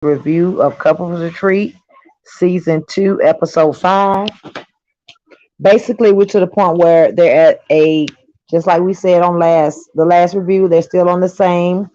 review of Couples Retreat, Season 2, Episode 5. Basically, we're to the point where they're at just like we said on the last review, they're still on the same,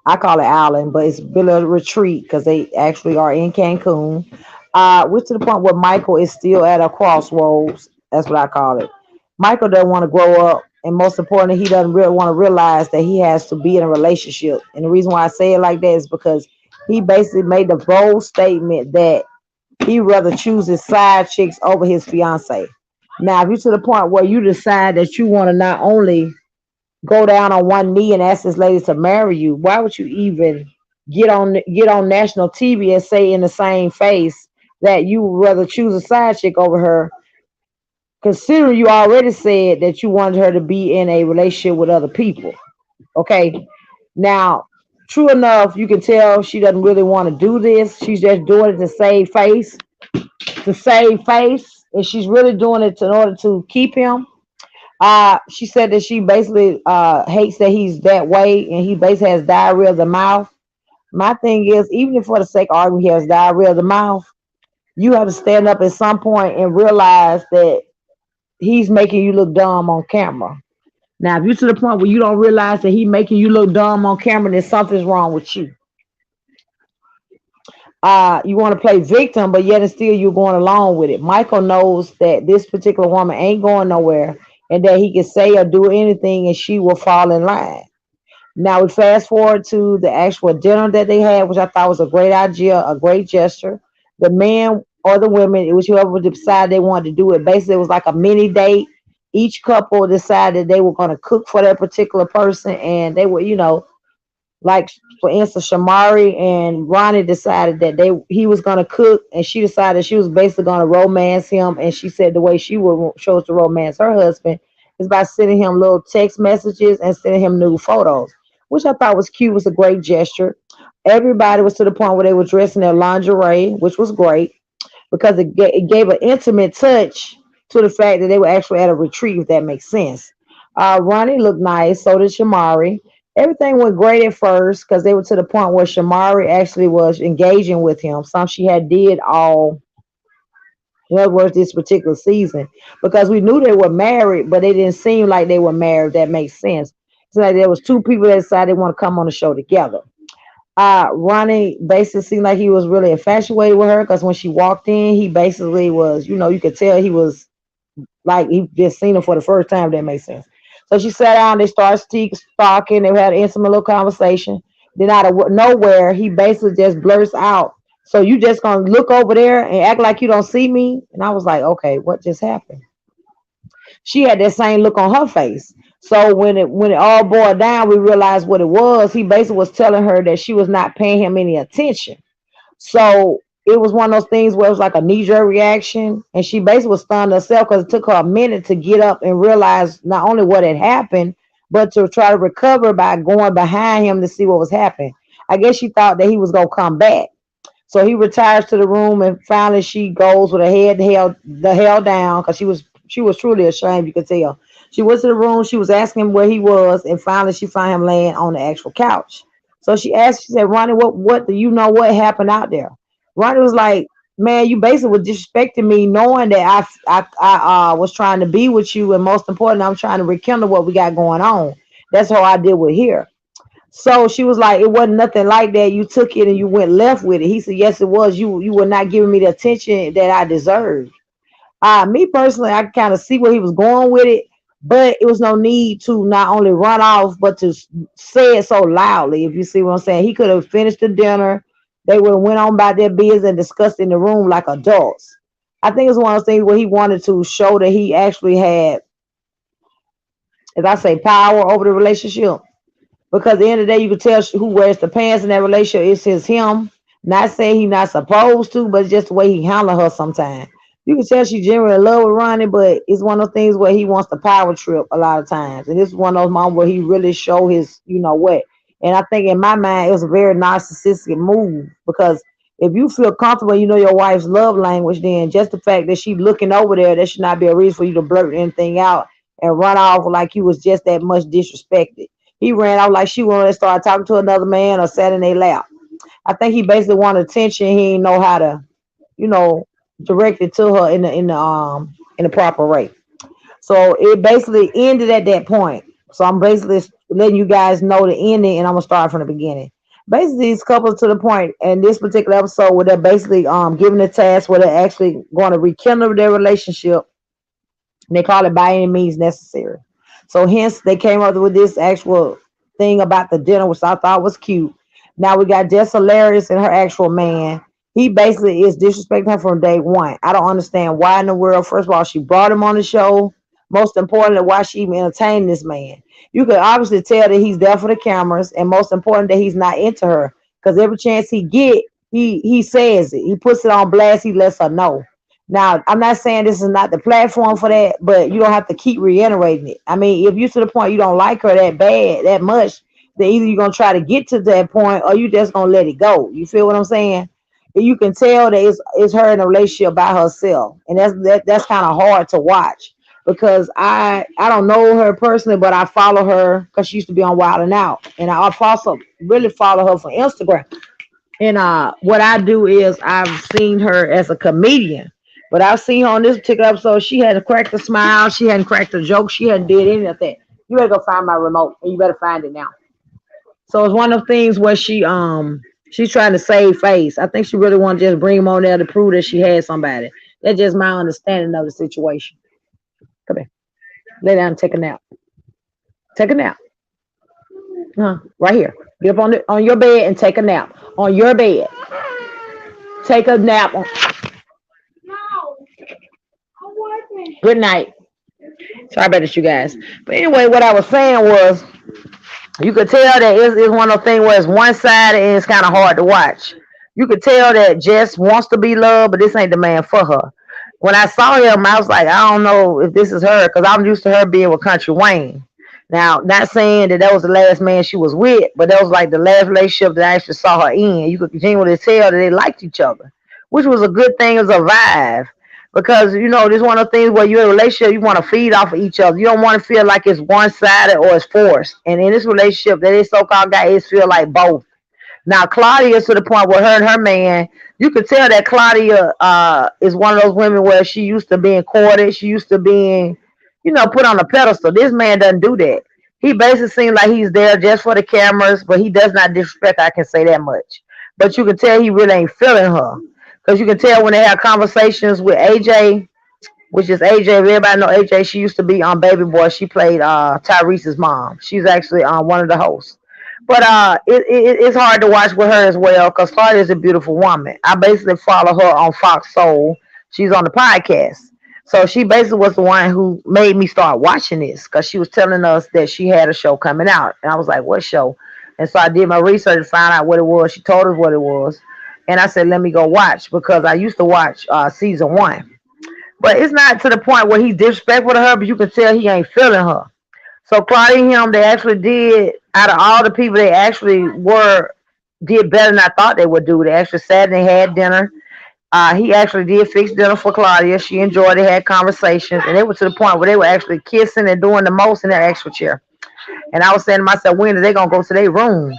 I call it island, but it's really a retreat because they actually are in Cancun. We're to the point where Michael is still at a crossroads. That's what I call it. Michael doesn't want to grow up, and most importantly, he doesn't really want to realize that he has to be in a relationship. And the reason why I say it like that is because he basically made the bold statement that he rather chooses side chicks over his fiance. Now, if you're to the point where you decide that you want to not only go down on one knee and ask this lady to marry you, why would you even get on national TV and say in the same face that you would rather choose a side chick over her, considering you already said that you wanted her to be in a relationship with other people? Okay, now, true enough, you can tell she doesn't really want to do this. She's just doing it to save face, and she's really doing it in order to keep him. She said that she basically hates that he's that way, and he basically has diarrhea of the mouth. My thing is, even if for the sake of argument he has diarrhea of the mouth, you have to stand up at some point and realize that he's making you look dumb on camera. Now, if you're to the point where you don't realize that he's making you look dumb on camera, then something's wrong with you. You want to play victim, but yet and still you're going along with it. Michael knows that this particular woman ain't going nowhere, and that he can say or do anything and she will fall in line. Now we fast forward to the actual dinner that they had, which I thought was a great idea, a great gesture. The men or the women, it was whoever decided they wanted to do it. Basically, it was like a mini date. Each couple decided they were going to cook for that particular person, and they were, like for instance, Shamari and Ronnie decided that he was gonna cook, and she decided she was basically gonna romance him. And she said the way she would chose to romance her husband is by sending him little text messages and sending him nude photos, which I thought was cute. Was a great gesture. Everybody was to the point where they were dressing their lingerie, which was great because it gave an intimate touch to the fact that they were actually at a retreat, if that makes sense. Ronnie looked nice, so did Shamari. Everything went great at first because they were to the point where Shamari actually was engaging with him. Some she had did all, in other words, this particular season, because we knew they were married, but they didn't seem like they were married. If that makes sense. It's like there was two people that decided they want to come on the show together. Ronnie basically seemed like he was really infatuated with her because when she walked in, he basically was, you could tell he was like he just seen her for the first time. If that makes sense. So she sat down. They started talking. They had an intimate little conversation. Then out of nowhere, he basically just blurts out, "So you just gonna look over there and act like you don't see me?" And I was like, "Okay, what just happened?" She had that same look on her face. So when it all boiled down, we realized what it was. He basically was telling her that she was not paying him any attention. So it was one of those things where it was like a knee jerk reaction, and she basically was stunned herself because it took her a minute to get up and realize not only what had happened, but to try to recover by going behind him to see what was happening. I guess she thought that he was gonna come back. So he retires to the room, and finally she goes with her head held the hell down because she was truly ashamed. You could tell. She went to the room. She was asking him where he was, and finally she found him laying on the actual couch. So she asked. She said, "Ronnie, what do you know what happened out there?" Ronnie was like, "Man, you basically were disrespecting me, knowing that I was trying to be with you, and most important, I'm trying to rekindle what we got going on. That's how I did with here." So she was like, "It wasn't nothing like that. You took it and you went left with it." He said, "Yes, it was. You were not giving me the attention that I deserved." Me personally, I kind of see where he was going with it, but it was no need to not only run off, but to say it so loudly. If you see what I'm saying, he could have finished the dinner. They would have went on about their business and discussed in the room like adults. I think it's one of those things where he wanted to show that he actually had, as I say, power over the relationship. Because at the end of the day, you could tell who wears the pants in that relationship. It's his him. Not saying he's not supposed to, but it's just the way he handle her sometimes. You can tell she genuinely in love with Ronnie, but it's one of those things where he wants the power trip a lot of times. And this is one of those moments where he really show his, what. And I think in my mind, it was a very narcissistic move because if you feel comfortable, you know your wife's love language, then just the fact that she looking over there, that should not be a reason for you to blurt anything out and run off like you was just that much disrespected. He ran out like she wanted to start talking to another man or sat in their lap. I think he basically wanted attention. He didn't know how to, you know, direct it to her in the proper way. So it basically ended at that point. So I'm basically letting you guys know the ending, and I'm gonna start from the beginning. Basically, these couples to the point in this particular episode where they're basically given a task where they're actually going to rekindle their relationship. And they call it by any means necessary. So hence they came up with this actual thing about the dinner, which I thought was cute. Now we got Jess Hilarious and her actual man. He basically is disrespecting her from day one. I don't understand why in the world. First of all, she brought him on the show. Most importantly, why she even entertained this man. You could obviously tell that he's there for the cameras, and most important that he's not into her. Because every chance he get, he says it. He puts it on blast. He lets her know. Now, I'm not saying this is not the platform for that, but you don't have to keep reiterating it. I mean, if you to the point you don't like her that bad, that much, then either you're gonna try to get to that point or you just gonna let it go. You feel what I'm saying? And you can tell that it's her in a relationship by herself, and that's kind of hard to watch because I don't know her personally, but I follow her because she used to be on Wild and Out, and I also really follow her from Instagram. And what I do is I've seen her as a comedian, but I've seen her on this particular episode. She hadn't cracked a smile, she hadn't cracked a joke, she hadn't did any of that. You better go find my remote, and you better find it now. So it's one of the things where she's trying to save face. I think she really want to just bring him on there to prove that she had somebody. That's just my understanding of the situation. Come here, lay down and take a nap. Take a nap. Right here. Get up on your bed and take a nap. On your bed. Take a nap. Good night. Sorry about this, you guys. But anyway, what I was saying was you could tell that it's one of those things where it's one sided and it's kind of hard to watch. You could tell that Jess wants to be loved, but this ain't the man for her. When I saw him, I was like, I don't know if this is her because I'm used to her being with Country Wayne. Now, not saying that that was the last man she was with, but that was like the last relationship that I actually saw her in. You could genuinely tell that they liked each other, which was a good thing as a vibe. Because, this one of the things where you're in a relationship, you want to feed off of each other. You don't want to feel like it's one sided or it's forced. And in this relationship that this so called guy is feel like both. Now, Claudia is to the point where her and her man, you could tell that Claudia is one of those women where she used to being courted. She used to being, put on a pedestal. This man doesn't do that. He basically seems like he's there just for the cameras, but he does not disrespect her, I can say that much. But you can tell he really ain't feeling her. Because you can tell when they have conversations with AJ, which is AJ. Everybody know AJ. She used to be on Baby Boy. She played Tyrese's mom. She's actually one of the hosts. But it's hard to watch with her as well because Claudia is a beautiful woman. I basically follow her on Fox Soul. She's on the podcast. So she basically was the one who made me start watching this because she was telling us that she had a show coming out. And I was like, what show? And so I did my research to find out what it was. She told us what it was. And I said, let me go watch because I used to watch season one. But it's not to the point where he's disrespectful to her, but you can tell he ain't feeling her. So Claudia and him, they actually did, out of all the people, they actually did better than I thought they would do. They actually sat and they had dinner. He actually did fix dinner for Claudia. She enjoyed it, had conversations, and they were to the point where they were actually kissing and doing the most in their actual chair. And I was saying to myself, when are they going to go to their room?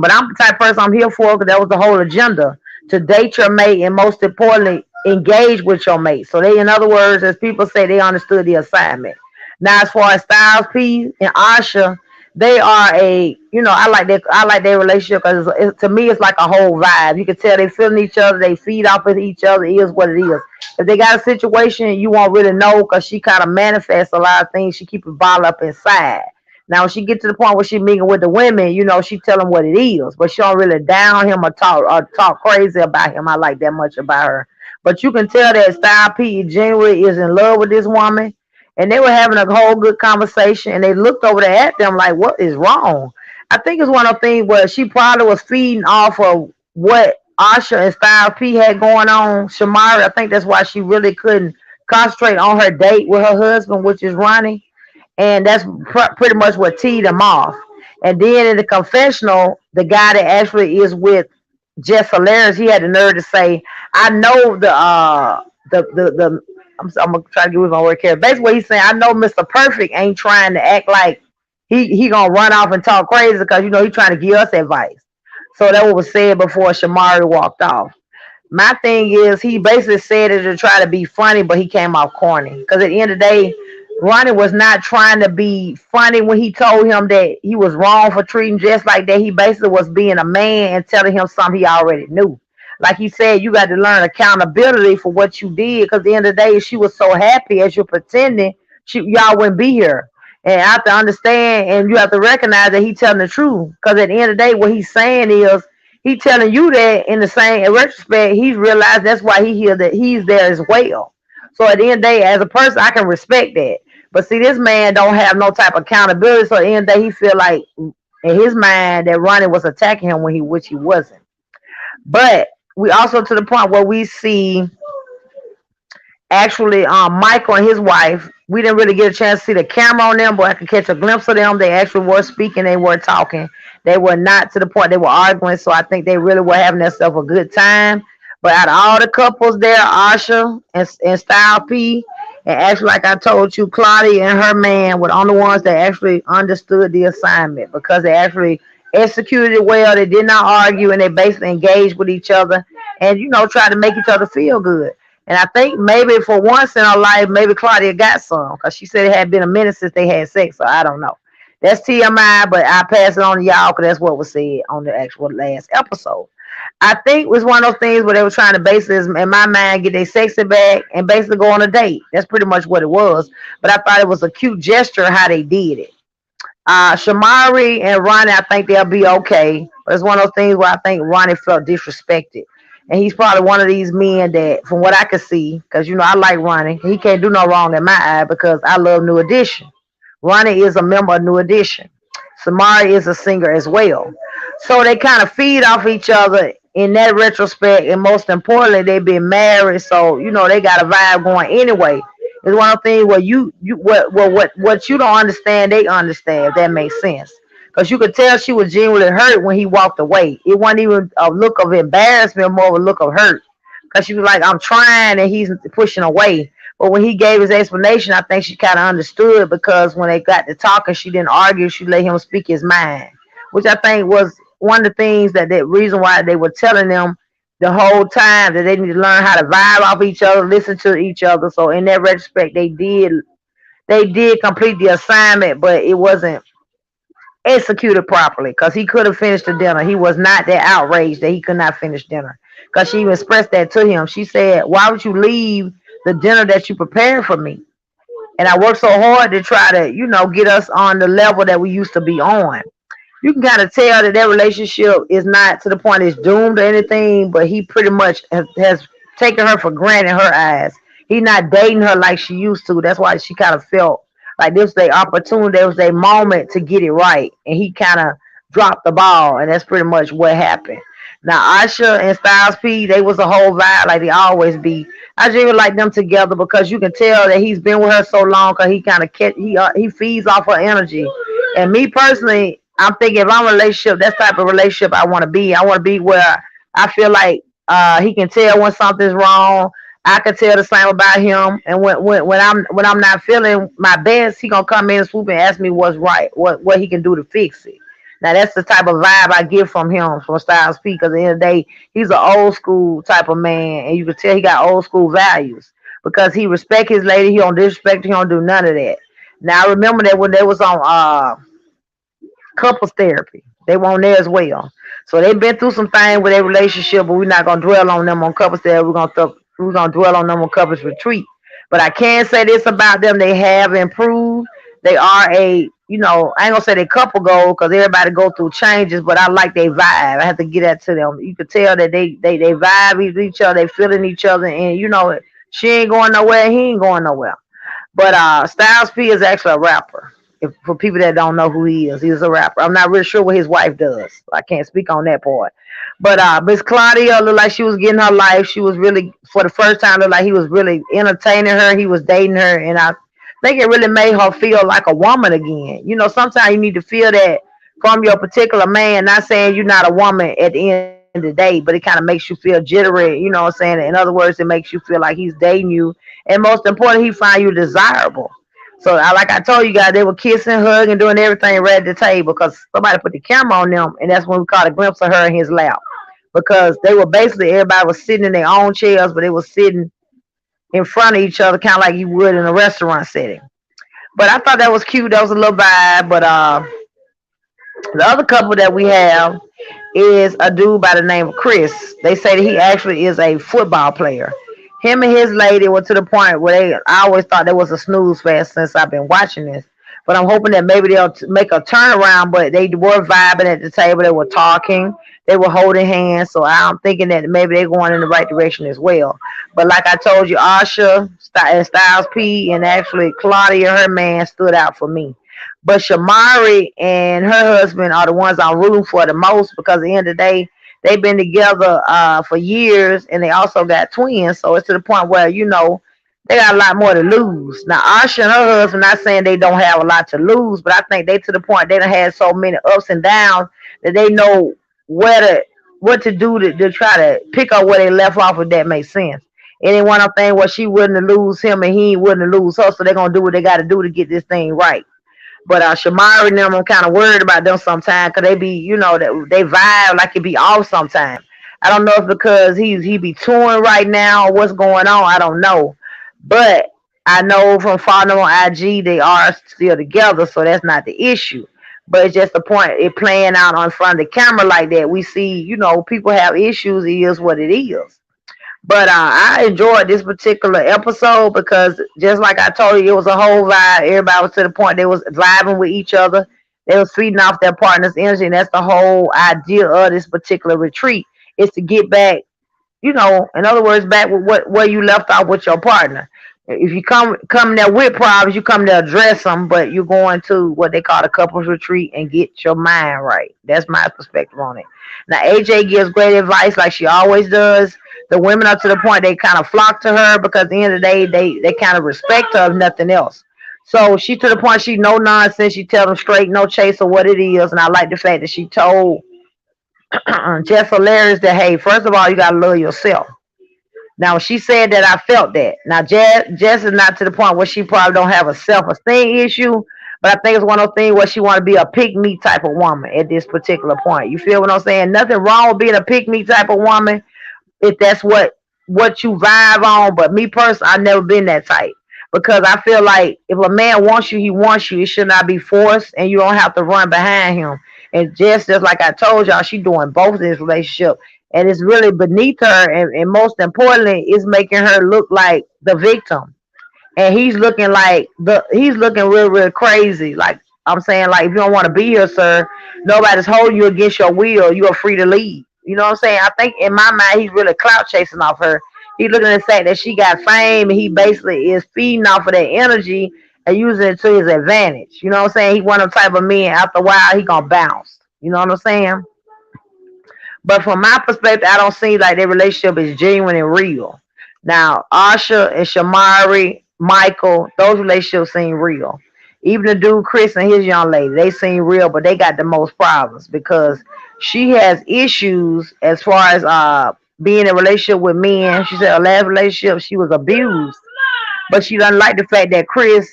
But I'm the type of person I'm here for because that was the whole agenda to date your mate and most importantly, engage with your mate. So they, in other words, as people say, they understood the assignment. Now, as far as Styles P and Asha, they are I like their relationship because to me it's like a whole vibe. You can tell they feeling each other, they feed off of each other. It is what it is. If they got a situation, you won't really know because she kind of manifests a lot of things. She keep it bottled up inside. Now, when she get to the point where she meeting with the women, she tell them what it is, but she don't really down him or talk crazy about him. I like that much about her. But you can tell that Style P genuinely is in love with this woman, and they were having a whole good conversation, and they looked over there at them like, what is wrong? I think it's one of the things where she probably was feeding off of what Asha and Style P had going on. Shamari, I think that's why she really couldn't concentrate on her date with her husband, which is Ronnie. And that's pretty much what teed them off. And then in the confessional, the guy that actually is with Jess Hilarious, he had the nerve to say, I know I'm gonna try to get with my word here. Basically what he's saying, I know Mr. Perfect ain't trying to act like he gonna run off and talk crazy because he's trying to give us advice. So that was said before Shamari walked off. My thing is, he basically said it to try to be funny, but he came off corny. Because at the end of the day, Ronnie was not trying to be funny when he told him that he was wrong for treating just like that. He basically was being a man and telling him something he already knew. Like he said, you got to learn accountability for what you did. Because at the end of the day, if she was so happy as you're pretending, y'all wouldn't be here. And I have to understand, and you have to recognize that he's telling the truth. Because at the end of the day, what he's saying is he telling you that in the same in retrospect, he's realized that's why he here that he's there as well. So at the end of the day, as a person, I can respect that. But see, this man don't have no type of accountability. So at the end of the day, he feel like in his mind that Ronnie was attacking him when which he wasn't. But we also to the point where we see actually Michael and his wife. We didn't really get a chance to see the camera on them, but I could catch a glimpse of them. They actually were speaking, they were talking. They were not to the point they were arguing, so I think they really were having themselves a good time. But out of all the couples there, Asha and Style P, and actually, like I told you, Claudia and her man were the only ones that actually understood the assignment because they actually executed it well. They did not argue and they basically engaged with each other and, tried to make each other feel good. And I think maybe for once in her life, maybe Claudia got some because she said it had been a minute since they had sex. So I don't know. That's TMI, but I pass it on to y'all because that's what was said on the actual last episode. I think it was one of those things where they were trying to basically, in my mind, get their sexy back and basically go on a date. That's pretty much what it was. But I thought it was a cute gesture how they did it. Shamari and Ronnie, I think they'll be okay. But it's one of those things where I think Ronnie felt disrespected. And he's probably one of these men that, from what I can see, because I like Ronnie, he can't do no wrong in my eye because I love New Edition. Ronnie is a member of New Edition. Samari is a singer as well. So they kind of feed off each other in that retrospect. And most importantly, they've been married. So, they got a vibe going anyway. It's one of the things where what you don't understand, they understand, if that makes sense. Because you could tell she was genuinely hurt when he walked away. It wasn't even a look of embarrassment, more of a look of hurt. Because she was like, I'm trying, and he's pushing away. But when he gave his explanation, I think she kind of understood because when they got to talking, she didn't argue. She let him speak his mind, which I think was one of the things that reason why they were telling them the whole time that they need to learn how to vibe off each other, listen to each other. So in that retrospect, they did complete the assignment, but it wasn't executed properly because he could have finished the dinner. He was not that outraged that he could not finish dinner because she even expressed that to him. She said, why would you leave the dinner that you prepared for me? And I worked so hard to try to, get us on the level that we used to be on. You can kind of tell that their relationship is not to the point it's doomed or anything, but he pretty much has taken her for granted in her eyes. He's not dating her like she used to. That's why she kind of felt like this was their opportunity, there was their moment to get it right. And he kind of dropped the ball, and that's pretty much what happened. Now, Asha and Styles P, they was a whole vibe like they always be. I just even like them together because you can tell that he's been with her so long because he kind of he feeds off her energy. And me personally, I'm thinking if I'm in a relationship, that's the type of relationship I want to be. I want to be where I feel like he can tell when something's wrong. I can tell the same about him. And when I'm not feeling my best, he gonna come in and swoop and ask me what's right, what he can do to fix it. Now that's the type of vibe I get from him, from Styles P. Because at the end of the day, he's an old school type of man, and you can tell he got old school values because he respect his lady. He don't disrespect. He don't do none of that. Now I remember that when they was on couples therapy, they were on there as well. So they've been through some things with their relationship, but we're not gonna dwell on them on couples therapy. We're gonna dwell on them on couples retreat. But I can say this about them: they have improved. They are I ain't gonna say they couple goal because everybody go through changes, but I like their vibe. I have to get that to them. You could tell that they vibe with each other, they feeling each other, and she ain't going nowhere, he ain't going nowhere. But Styles P is actually a rapper. If for people that don't know who he is, he's a rapper. I'm not really sure what his wife does. I can't speak on that part. But Miss Claudia looked like she was getting her life. She was really, for the first time, looked like he was really entertaining her. He was dating her, and I think it really made her feel like a woman again. Sometimes you need to feel that from your particular man. Not saying you're not a woman at the end of the day, but it kind of makes you feel jittery. You know what I'm saying? In other words, it makes you feel like he's dating you, and most important, he find you desirable. So like I told you guys, they were kissing, hugging, doing everything right at the table because somebody put the camera on them, and that's when we caught a glimpse of her in his lap. Because they were basically everybody was sitting in their own chairs, but they were sitting in front of each other, kind of like you would in a restaurant setting. But I thought that was cute. That was a little vibe. But the other couple that we have is a dude by the name of Chris. They say that he actually is a football player. Him and his lady were to the point where I always thought there was a snooze fest since I've been watching this. But I'm hoping that maybe they'll make a turnaround. But they were vibing at the table. They were talking. They were holding hands. So I'm thinking that maybe they're going in the right direction as well. But like I told you, Asha and Styles P and actually Claudia, her man, stood out for me. But Shamari and her husband are the ones I'm rooting for the most because at the end of the day, they've been together for years and they also got twins. So it's to the point where, they got a lot more to lose. Now, Asha and her husband, not saying they don't have a lot to lose, but I think they to the point they done had so many ups and downs that they know where to what to do to try to pick up where they left off, if that makes sense. And then one of the things where she wouldn't lose him and he wouldn't lose her, so they're gonna do what they gotta do to get this thing right. But Shamari and them, I'm kind of worried about them sometimes because they be, they vibe like it be off sometimes. I don't know if because he be touring right now or what's going on. I don't know, but I know from following them on IG they are still together, so that's not the issue. But it's just the point it playing out on front of the camera like that. We see, people have issues. It is what it is. But I enjoyed this particular episode because just like I told you, it was a whole vibe. Everybody was to the point they was vibing with each other. They was feeding off their partner's energy, and that's the whole idea of this particular retreat is to get back, in other words, back with where you left off with your partner. If you come there with problems, you come there address them, but you're going to what they call a couples retreat and get your mind right. That's my perspective on it. Now AJ gives great advice like she always does. The women up to the point they kind of flock to her because at the end of the day they kind of respect her if nothing else. So she to the point she no nonsense. She tell them straight, no chase of what it is. And I like the fact that she told Jess Hilarious that hey, first of all, you gotta love yourself. Now she said that I felt that. Now Jess is not to the point where she probably don't have a self-esteem issue, but I think it's one of those things where she want to be a pick me type of woman at this particular point. You feel what I'm saying? Nothing wrong with being a pick me type of woman if that's what you vibe on. But me personally, I've never been that type because I feel like if a man wants you, he wants you. It should not be forced, and you don't have to run behind him. And just like I told y'all, she doing both in this relationship, and it's really beneath her. And most importantly, it's making her look like the victim, and he's looking real crazy. Like I'm saying, like if you don't want to be here, sir, nobody's holding you against your will. You are free to leave. You know what I'm saying? I think in my mind, he's really clout chasing off her. He's looking at the fact that she got fame, and he basically is feeding off of that energy and using it to his advantage. You know what I'm saying? He one of the type of men. After a while, he gonna bounce. You know what I'm saying? But from my perspective, I don't see like their relationship is genuine and real. Now, Asha and Shamari, Michael, those relationships seem real. Even the dude Chris and his young lady, they seem real, but they got the most problems because she has issues as far as being in a relationship with men. She said her last relationship she was abused, but she doesn't like the fact that Chris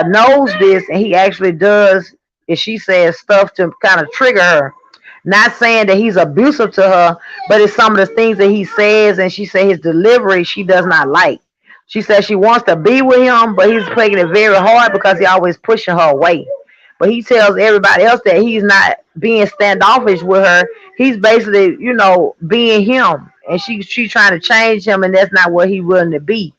knows this and he actually does, as she says, stuff to kind of trigger her. Not saying that he's abusive to her, but it's some of the things that he says, and she said his delivery she does not like. She says she wants to be with him, but he's making it very hard because he always pushing her away. But he tells everybody else that he's not being standoffish with her. He's basically, being him, and she's trying to change him, and that's not what he's willing to be.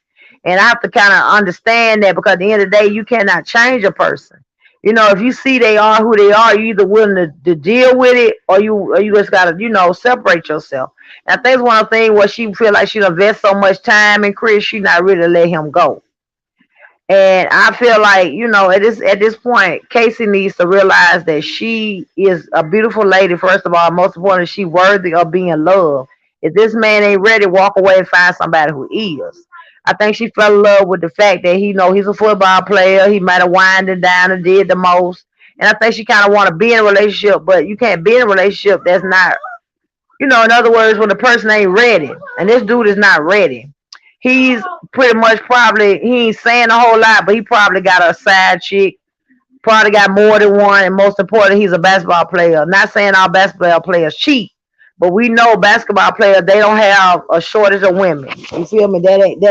And I have to kind of understand that because at the end of the day, you cannot change a person. If you see they are who they are, you either willing to deal with it or you just gotta, separate yourself. And I think it's one of the things where she feel like she invest so much time in Chris, she not really let him go. And I feel like, at this point, Casey needs to realize that she is a beautiful lady, first of all. Most importantly, she worthy of being loved. If this man ain't ready, walk away and find somebody who is. I think she fell in love with the fact that he's a football player. He might have winded down and did the most. And I think she kind of want to be in a relationship, but you can't be in a relationship that's not, in other words, when the person ain't ready. And this dude is not ready. he's pretty much probably he ain't saying a whole lot, but he probably got a side chick. Probably got more than one, and most importantly, he's a basketball player. Not saying all basketball players cheat, but we know basketball players they don't have a shortage of women. You feel me? That ain't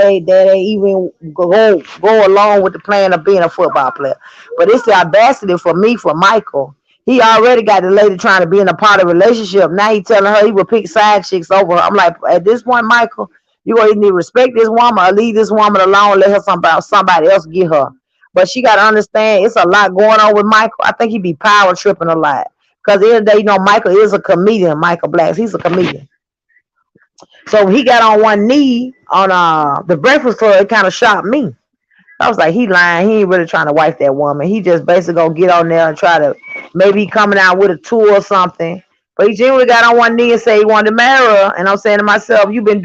even go along with the plan of being a football player. But it's the audacity for me for Michael. He already got the lady trying to be in a part of relationship. Now he telling her he will pick side chicks over her. I'm like, at this point, Michael, you gonna need to respect this woman or leave this woman alone. Let her somebody else get her. But she got to understand it's a lot going on with Michael. I think he be power tripping a lot. Because the other day, Michael is a comedian, Michael Blacks. He's a comedian. So he got on one knee on the Breakfast Club. It kind of shocked me. I was like, he lying. He ain't really trying to wife that woman. He just basically gonna get on there and try to maybe coming out with a tour or something. But he genuinely got on one knee and say he wanted to marry her. And I'm saying to myself, you say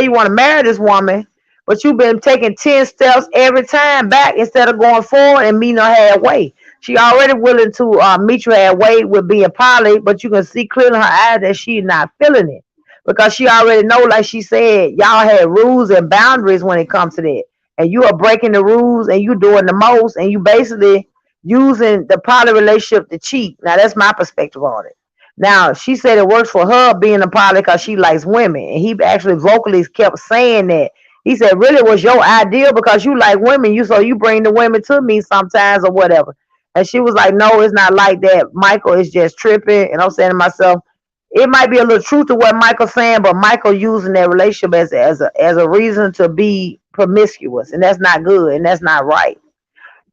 you want to marry this woman, but you've been taking 10 steps every time back instead of going forward and meeting her halfway. She already willing to meet you halfway with being poly, but you can see clearly in her eyes that she's not feeling it because she already know, like she said, y'all had rules and boundaries when it comes to that, and you are breaking the rules and you doing the most, and you basically using the poly relationship to cheat. Now that's my perspective on it. Now she said it works for her being a poly because she likes women, and he actually vocally kept saying that. He said, "Really, was your idea because you like women? You bring the women to me sometimes or whatever." And she was like, "No, it's not like that. Michael is just tripping." And I'm saying to myself, it might be a little truth to what Michael's saying, but Michael using that relationship as a reason to be promiscuous, and that's not good, and that's not right.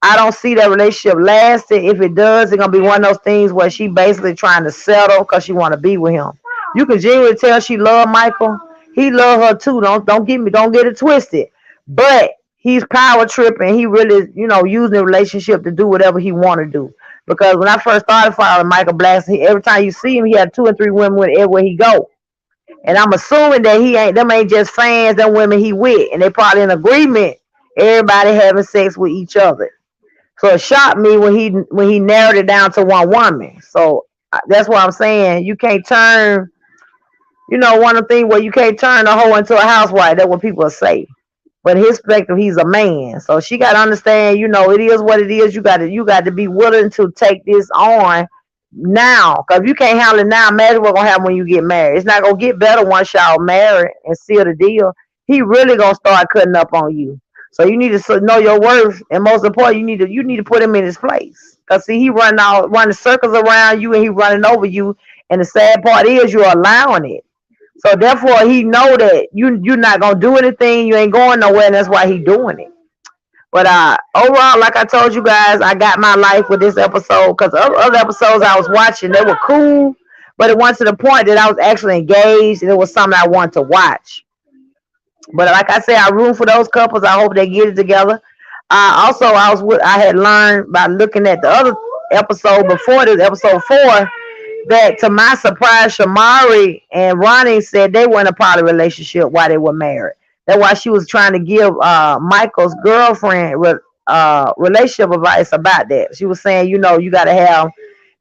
I don't see that relationship lasting. If it does, it's gonna be one of those things where she basically trying to settle because she want to be with him. You can genuinely tell she love Michael. He love her too. Don't get it twisted. But he's power tripping. He really, using the relationship to do whatever he want to do. Because when I first started following Michael Blackson, every time you see him, he had two and three women with everywhere he go. And I'm assuming that them ain't just fans, them women he with, and they probably in agreement. Everybody having sex with each other. So it shocked me when he narrowed it down to one woman. So that's what I'm saying. You can't turn, one of the things where you can't turn a hoe into a housewife. That's what people say. But his perspective, he's a man. So she got to understand, it is what it is. You got to be willing to take this on now. Because if you can't handle it now, imagine what's going to happen when you get married. It's not going to get better once y'all married and seal the deal. He really going to start cutting up on you. So you need to know your worth, and most important, you need to put him in his place. Cause see, he running circles around you, and he running over you. And the sad part is you're allowing it. So therefore, he know that you're not gonna do anything. You ain't going nowhere, and that's why he doing it. But overall, like I told you guys, I got my life with this episode because other episodes I was watching they were cool, but it went to the point that I was actually engaged, and it was something I wanted to watch. But like I said, I root for those couples. I hope they get it together. Also, I had learned by looking at the other episode before this, episode 4, that to my surprise, Shamari and Ronnie said they were in a poly relationship while they were married. That's why she was trying to give Michael's girlfriend relationship advice about that. She was saying, you got to have,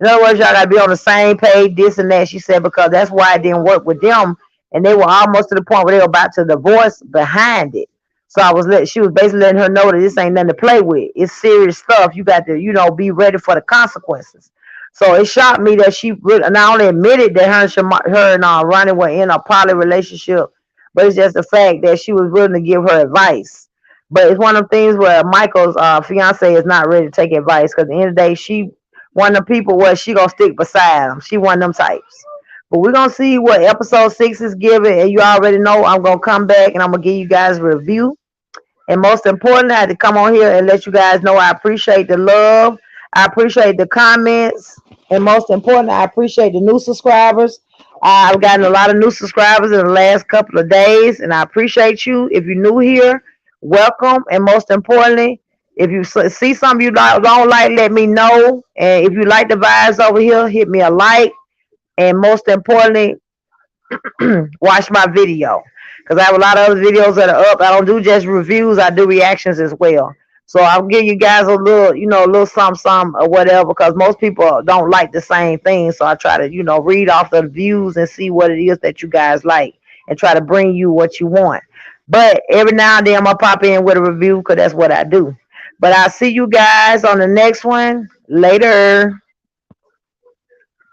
in other words, y'all got to be on the same page, this and that. She said because that's why it didn't work with them, and they were almost to the point where they were about to divorce behind it. So she was basically letting her know that this ain't nothing to play with. It's serious stuff. You got to, be ready for the consequences. So it shocked me that she not only admitted that her and Ronnie were in a poly relationship, but it's just the fact that she was willing to give her advice. But it's one of the things where Michael's fiance is not ready to take advice because at the end of the day, she one of the people where she gonna stick beside him. She one of them types. But we're gonna see what episode 6 is giving, and you already know I'm gonna come back and I'm gonna give you guys a review. And most importantly, I had to come on here and let you guys know I appreciate the love. I appreciate the comments. And most importantly, I appreciate the new subscribers. I've gotten a lot of new subscribers in the last couple of days, and I appreciate you. If you're new here, welcome. And most importantly, if you see something you don't like, let me know. And if you like the vibes over here, hit me a like. And most importantly, watch my video. Because I have a lot of other videos that are up. I don't do just reviews. I do reactions as well. So I'll give you guys a little, a little something or whatever, because most people don't like the same thing. So I try to, read off the views and see what it is that you guys like. and try to bring you what you want. But every now and then I'm gonna pop in with a review because that's what I do. But I'll see you guys on the next one later.